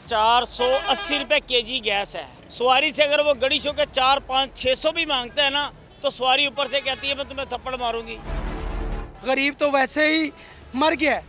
480 रुपये KG gas है। सवारी से अगर वो गड़ी शो के 4, 5, 600 भी मांगते हैं ना, तो सवारी ऊपर से कहती है मैं तुम्हें थप्पड़ मारूंगी। गरीब तो वैसे ही मर गया है,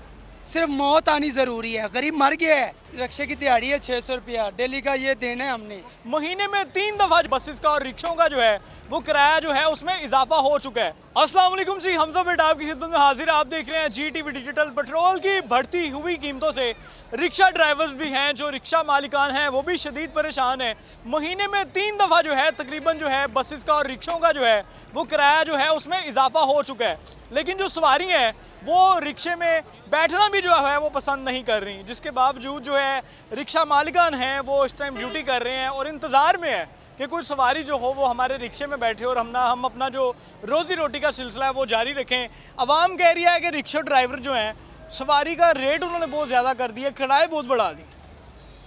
सिर्फ मौत आनी ज़रूरी है। गरीब मर गया है। रिक्शे की दिहाड़ी है 600 रुपया, डेली का ये देना है हमने। महीने में 3 दफ़ा बसेस का और रिक्शों का जो है वो किराया जो है उसमें इजाफा हो चुका है। अस्सलाम वालेकुम जी, हमजा बेटा आपकी खिदमत में हाजिर है। आप देख रहे हैं GTV डिजिटल। पेट्रोल की बढ़ती हुई कीमतों से रिक्शा ड्राइवर्स भी हैं, जो रिक्शा मालिकान हैं वो भी शदीद परेशान हैं। महीने में 3 दफ़ा जो है तकरीबन जो है बसेस का और रिक्शों का जो है वो किराया जो है उसमें इजाफा हो चुका है। लेकिन जो सवारी हैं वो रिक्शे में बैठना भी जो है वो पसंद नहीं कर रही, जिसके बावजूद जो है रिक्शा मालिकान हैं वो इस टाइम ड्यूटी कर रहे हैं और इंतज़ार में है कि कुछ सवारी जो हो वो हमारे रिक्शे में बैठे और हम अपना जो रोज़ी रोटी का सिलसिला है वो जारी रखें। अवाम कह रही है कि रिक्शा ड्राइवर जो हैं सवारी का रेट उन्होंने बहुत ज़्यादा कर दिया, किराए बहुत बढ़ा दी।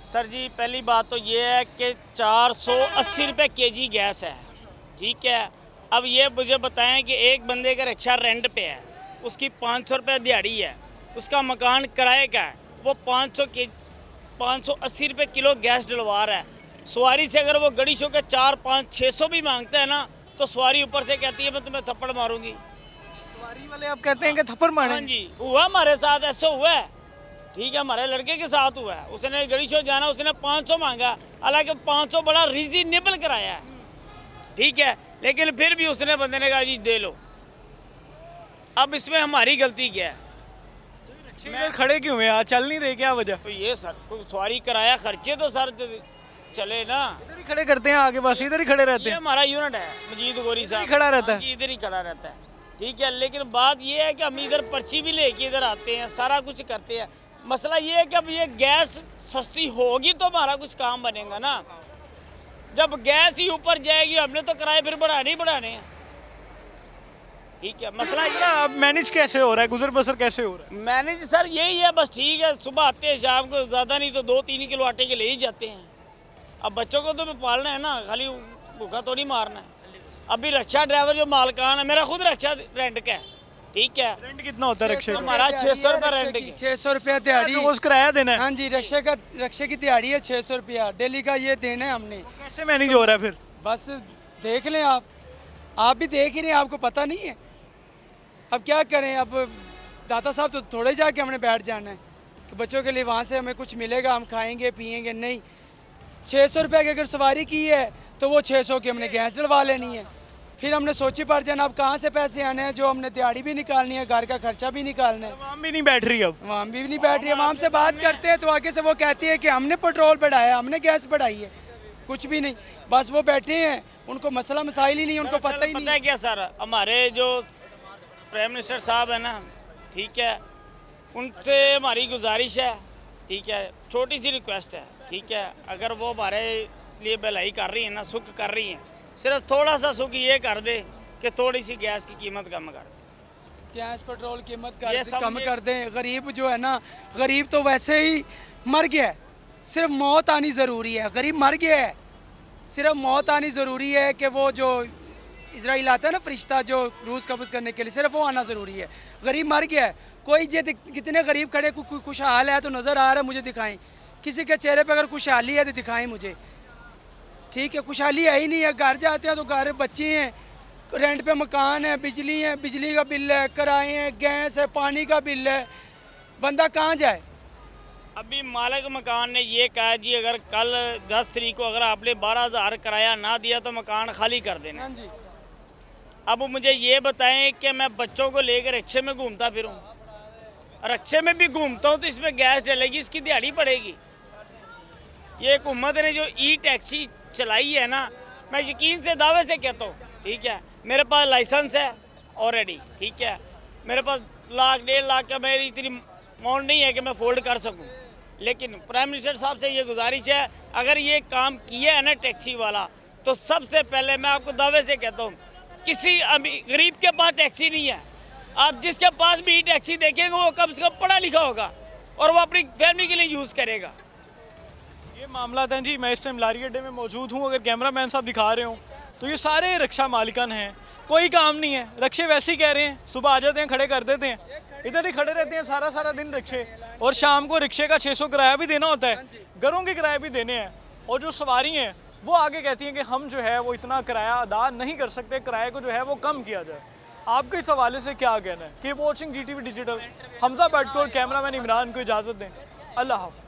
सर जी, पहली बात तो ये है कि 480 रुपये केजी गैस है, ठीक है। अब ये मुझे बताएं कि एक बंदे का रिक्शा रेंट पे है, उसकी 500 रुपये दिहाड़ी है, उसका मकान किराए का है, वो 580 रुपये किलो गैस डलवा रहा है। सवारी से अगर वो गड़ी शो के 4, 5, 600 भी मांगते हैं ना, तो सवारी ऊपर से कहती है मैं तुम्हें थप्पड़ मारूंगी। सवारी वाले आप कहते हैं कि थप्पड़ मारें? हाँ जी, हुआ हमारे साथ, ऐसा हुआ है, ठीक है। हमारे लड़के के साथ हुआ है, उसने गड़ी शो जाना, उसने 500 मांगा, हालांकि 500 बड़ा रीजनेबल कराया है, ठीक है, लेकिन फिर भी उसने बंदे ने कहा जी दे लो। अब इसमें हमारी गलती क्या है? इधर खड़े क्यों हैं? चल नहीं रहे, क्या वजह? तो ये सर कोई सवारी कराया, खर्चे तो सर चले ना। इधर ही खड़े करते हैं आगे, बस इधर ही खड़े रहते ये हैं। हमारा यूनिट है मजीद गोरी साहब, खड़ा रहता है? इधर ही खड़ा रहता है, ठीक है। लेकिन बात ये है कि हम इधर पर्ची भी लेके इधर आते हैं, सारा कुछ करते हैं। मसला ये है कि अब ये गैस सस्ती होगी तो हमारा कुछ काम बनेगा ना। जब गैस ही ऊपर जाएगी हमने तो किराए फिर बढ़ाने ही बढ़ाने हैं, ठीक है। मसला ये है अब मैनेज कैसे हो रहा है, गुजर बसर कैसे हो रहा है? मैनेज सर यही है, बस ठीक है। सुबह आते हैं, शाम को ज़्यादा नहीं तो 2-3 किलो आटे के ले ही जाते हैं। अब बच्चों को तो मैं पालना है ना, खाली भूखा थोड़ी मारना है। अभी रिक्शा ड्राइवर जो मालकान है, मेरा खुद रिक्शा रेंट का है, ठीक है। रेंट कितना होता है रिक्शे का? हमारा 600 रुपये रेंट की। 600 रुपया दिहाड़ी। रोज किराया देना है? हाँ जी, रिक्शे की दिहाड़ी है 600 रुपया, डेली का ये देना है हमने। कैसे मैनेज हो रहा है फिर? बस देख लें आप भी देख ही रहे हैं, आपको पता नहीं है। अब क्या करें, अब दाता साहब तो थोड़े जाके हमने बैठ जाना है कि बच्चों के लिए वहाँ से हमें कुछ मिलेगा, हम खाएंगे पिएंगे, नहीं। 600 रुपये की अगर सवारी की है तो वो 600 की हमने गैस डलवा लेनी है। फिर हमने सोची पड़ जाना अब कहाँ से पैसे आने हैं, जो हमने दिहाड़ी भी निकालनी है, घर का खर्चा भी निकालना है। वहाँ भी नहीं बैठ रही अब? वहाँ भी नहीं बैठ रही है। हम से बात करते हैं तो आगे से वो कहती है कि हमने पेट्रोल बढ़ाया, हमने गैस बढ़ाई है। कुछ भी नहीं, बस वो बैठे हैं, उनको मसला मसाइल ही नहीं, उनको पता ही नहीं। पता है क्या सर, हमारे जो प्राइम मिनिस्टर साहब है ना, ठीक है, उनसे हमारी गुजारिश है, ठीक है, छोटी सी रिक्वेस्ट है, ठीक है। अगर वो हमारे लिए भलाई कर रही है ना, सुख कर रही हैं, सिर्फ थोड़ा सा सुख ये कर दे कि थोड़ी सी गैस की कीमत कम कर दे। गैस पेट्रोल कीमत कम कर दें। गरीब जो है ना, गरीब तो वैसे ही मर गया है, सिर्फ मौत आनी ज़रूरी है। गरीब मर गया है, सिर्फ मौत आनी ज़रूरी है कि वो जो इजराइल आता है ना फरिश्ता जो रूज कब्ज़ करने के लिए, सिर्फ वो आना ज़रूरी है। गरीब मर गया है। कोई कितने गरीब खड़े, खुशहाल है तो नज़र आ रहा है, मुझे दिखाएं। किसी के चेहरे पे अगर खुशहाली है तो दिखाएं मुझे, ठीक है। खुशहाली है ही नहीं है। घर जाते हैं तो घर बच्चे हैं, रेंट पे मकान है, बिजली का बिल है, किराए हैं, गैस है, पानी का बिल है, बंदा कहाँ जाए? अभी मालिक मकान ने ये कहा जी अगर कल 10 तारीख को अगर आपने 12,000 किराया ना दिया तो मकान खाली कर देना। हाँ जी। अब मुझे ये बताएं कि मैं बच्चों को लेकर रिक्शे में घूमता फिरूं, रिक्शे में भी घूमता हूं तो इसमें गैस डलेगी, इसकी दिहाड़ी पड़ेगी। ये हुकूमत ने जो टैक्सी चलाई है ना, मैं यकीन से दावे से कहता हूँ, ठीक है, मेरे पास लाइसेंस है ऑलरेडी, ठीक है, मेरे पास 1 लाख 1.5 लाख का मेरी इतनी अमाउंट नहीं है कि मैं फोल्ड कर सकूँ। लेकिन प्राइम मिनिस्टर साहब से ये गुजारिश है, अगर ये काम किया है ना टैक्सी वाला, तो सबसे पहले मैं आपको दावे से कहता हूँ किसी अभी गरीब के पास टैक्सी नहीं है। आप जिसके पास भी टैक्सी देखेंगे वो कम से कम पढ़ा लिखा होगा और वो अपनी फैमिली के लिए यूज़ करेगा। ये मामला है जी। मैं इस टाइम लारी अड्डे में मौजूद हूँ। अगर कैमरामैन साहब दिखा रहे हो तो ये सारे रिक्शा मालिकान हैं, कोई काम नहीं है। रिक्शे वैसे ही कह रहे हैं, सुबह आ जाते हैं, खड़े कर देते हैं, इधर ही खड़े रहते हैं सारा दिन रिक्शे, और शाम को रिक्शे का 600 किराया भी देना होता है। घरों के किराए भी देने हैं, और जो सवारी हैं वो आगे कहती हैं कि हम जो है वो इतना किराया अदा नहीं कर सकते, किराए को जो है वो कम किया जाए। आपके इस हवाले से क्या कहना है? Keep watching GTV digital. Hamza Bhatt को, कैमरामैन इमरान को इजाज़त दें। अल्लाह हाफ़िज़।